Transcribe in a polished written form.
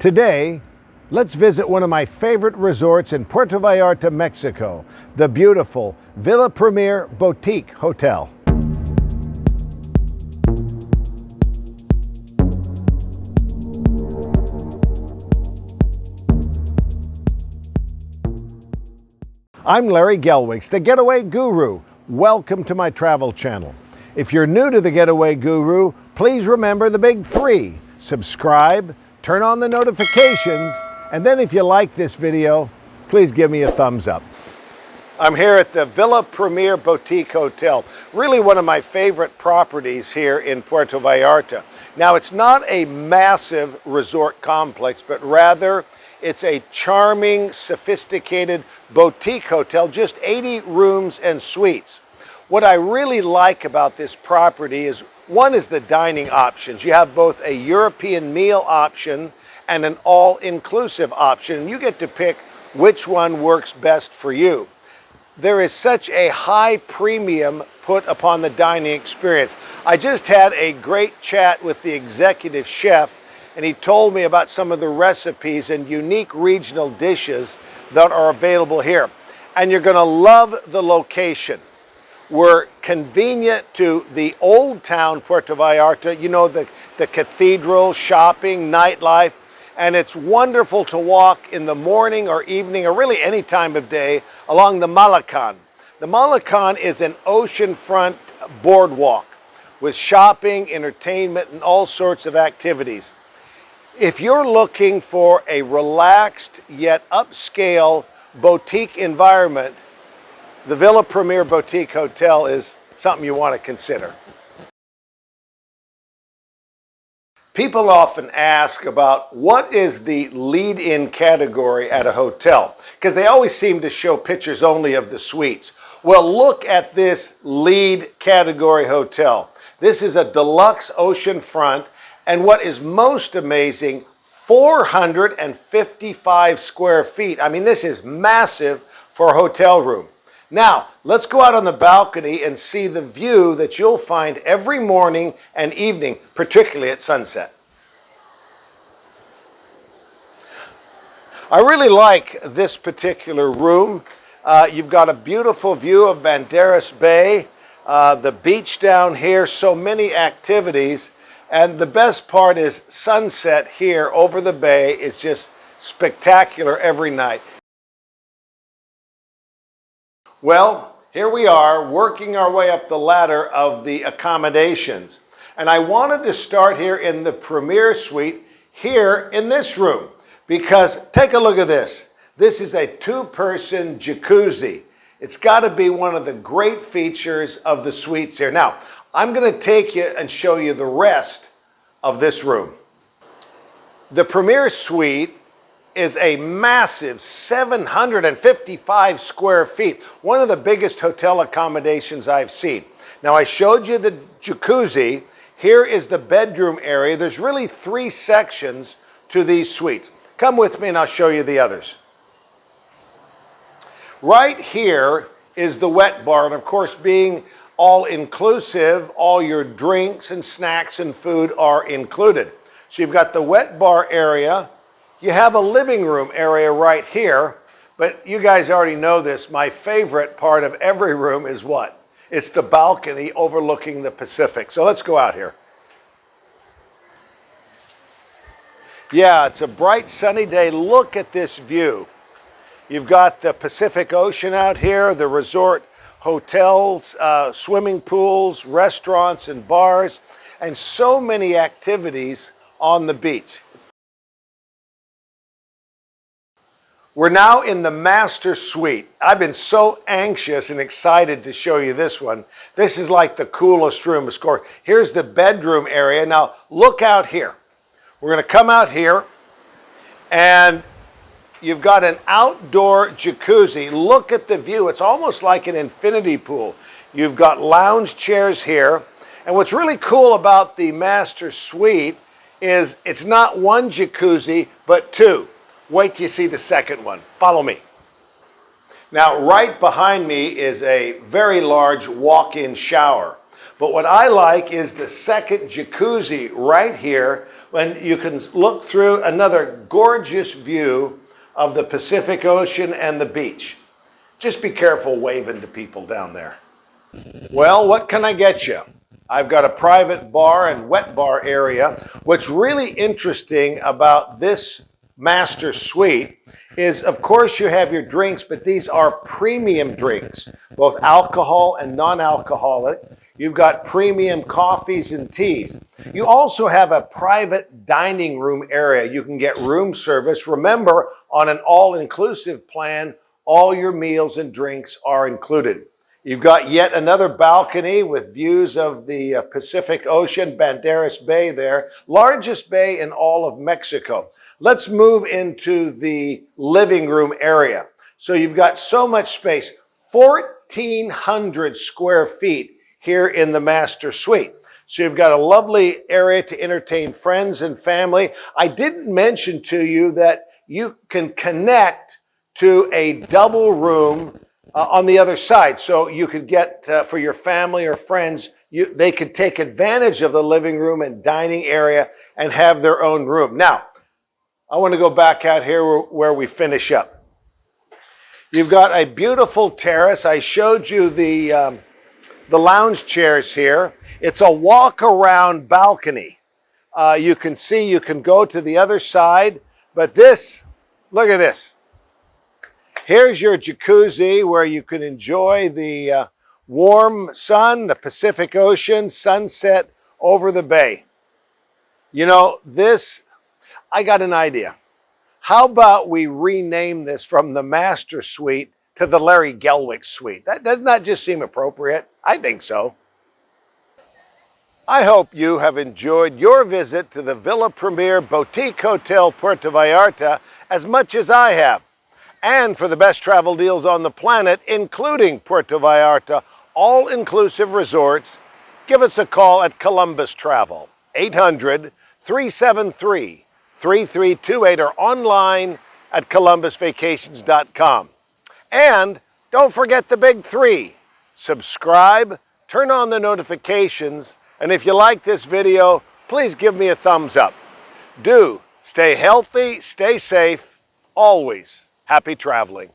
Today, let's visit one of my favorite resorts in Puerto Vallarta, Mexico, the beautiful Villa Premier Boutique Hotel. I'm Larry Gelwigs, the Getaway Guru. Welcome to my travel channel. If you're new to the Getaway Guru, please remember the big three: subscribe, turn on the notifications, and then if you like this video, please give me a thumbs up. I'm here at the Villa Premier Boutique Hotel, really one of my favorite properties here in Puerto Vallarta. Now, it's not a massive resort complex, but rather it's a charming, sophisticated boutique hotel, just 80 rooms and suites. What I really like about this property is, one is the dining options. You have both a European meal option and an all-inclusive option. You get to pick which one works best for you. There is such a high premium put upon the dining experience. I just had a great chat with the executive chef, and he told me about some of the recipes and unique regional dishes that are available here. And you're going to love the location. We're convenient to the old town, Puerto Vallarta, you know, the cathedral, shopping, nightlife, and it's wonderful to walk in the morning or evening or really any time of day along the Malecon. The Malecon is an oceanfront boardwalk with shopping, entertainment, and all sorts of activities. If you're looking for a relaxed yet upscale boutique environment, the Villa Premier Boutique Hotel is something you want to consider. People often ask about what is the lead-in category at a hotel, because they always seem to show pictures only of the suites. Well, look at this lead category hotel. This is a deluxe oceanfront, and what is most amazing, 455 square feet. I mean, this is massive for a hotel room. Now, let's go out on the balcony and see the view that you'll find every morning and evening, particularly at sunset. I really like this particular room. You've got a beautiful view of Banderas Bay, the beach down here, so many activities. And the best part is sunset here over the bay is just spectacular every night. Well, here we are working our way up the ladder of the accommodations. And I wanted to start here in the Premier Suite here in this room, because take a look at this. This is a two-person jacuzzi. It's got to be one of the great features of the suites here. Now, I'm going to take you and show you the rest of this room. The Premier Suite is a massive 755 square feet, one of the biggest hotel accommodations I've seen. Now, I showed you the jacuzzi. Here is the bedroom area. There's really three sections to these suites. Come with me and I'll show you the others. Right here is the wet bar, and of course, being all-inclusive, all your drinks and snacks and food are included. So you've got the wet bar area. You have a living room area right here, but you guys already know this. My favorite part of every room is what? It's the balcony overlooking the Pacific. So let's go out here. Yeah, it's a bright sunny day. Look at this view. You've got the Pacific Ocean out here, the resort hotels, swimming pools, restaurants and bars, and so many activities on the beach. We're now in the master suite. I've been so anxious and excited to show you this one. This is like the coolest room, of course. Here's the bedroom area. Now look out here. We're going to come out here, and you've got an outdoor jacuzzi. Look at the view. It's almost like an infinity pool. You've got lounge chairs here. And what's really cool about the master suite is it's not one jacuzzi, but two. Wait till you see the second one. Follow me. Now, right behind me is a very large walk-in shower. But what I like is the second jacuzzi right here when you can look through another gorgeous view of the Pacific Ocean and the beach. Just be careful waving to people down there. Well, what can I get you? I've got a private bar and wet bar area. What's really interesting about this master suite is, of course, you have your drinks, but these are premium drinks, both alcohol and non-alcoholic. You've got premium coffees and teas. You also have a private dining room area. You can get room service. Remember, on an all-inclusive plan, all your meals and drinks are included. You've got yet another balcony with views of the Pacific Ocean, Banderas Bay there, largest bay in all of Mexico. Let's move into the living room area. So you've got so much space, 1,400 square feet here in the master suite. So you've got a lovely area to entertain friends and family. I didn't mention to you that you can connect to a double room on the other side. So you could get, for your family or friends, they could take advantage of the living room and dining area and have their own room. Now, I want to go back out here where we finish up. You've got a beautiful terrace. I showed you the lounge chairs here. It's a walk-around balcony. You can see, you can go to the other side, but this, look at this. Here's your jacuzzi where you can enjoy the warm sun, the Pacific Ocean, sunset over the bay. You know, this, I got an idea. How about we rename this from the Master Suite to the Larry Gelwick Suite? Doesn't that just seem appropriate? I think so. I hope you have enjoyed your visit to the Villa Premier Boutique Hotel Puerto Vallarta as much as I have. And for the best travel deals on the planet, including Puerto Vallarta, all-inclusive resorts, give us a call at Columbus Travel, 800-373-3328, or online at columbusvacations.com. And don't forget the big three. Subscribe, turn on the notifications, and if you like this video, please give me a thumbs up. Do stay healthy, stay safe, always. Happy traveling.